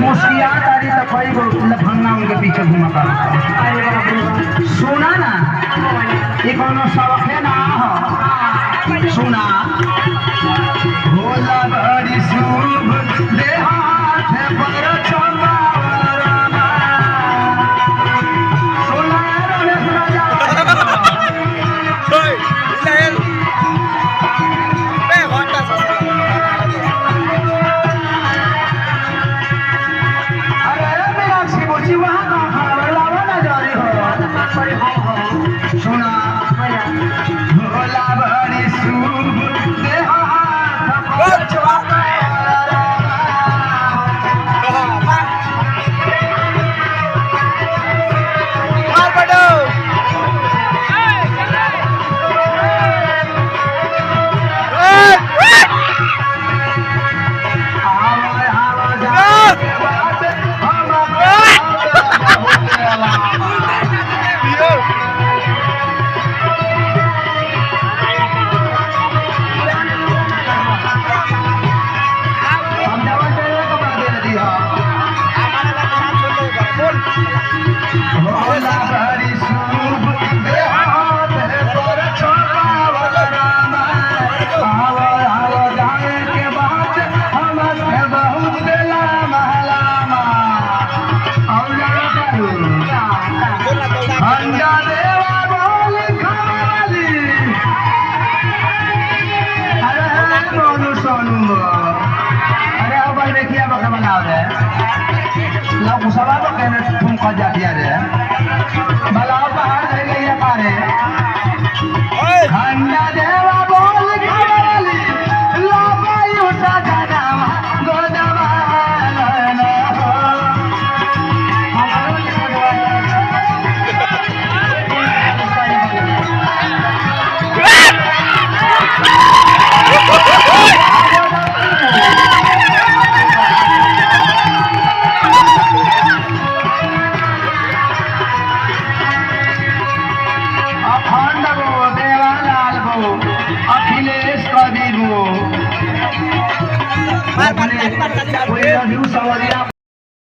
मुस्किया तारी तो कोई लफंगा उनके पीछे घूमता सुना ना ये कोनो सबके ना हो सुना भोला बड़ी शुभ देहात पर चंदा सुना रे राजा सुना भोला बड़ी शुभ देहात अखिलेश कबीर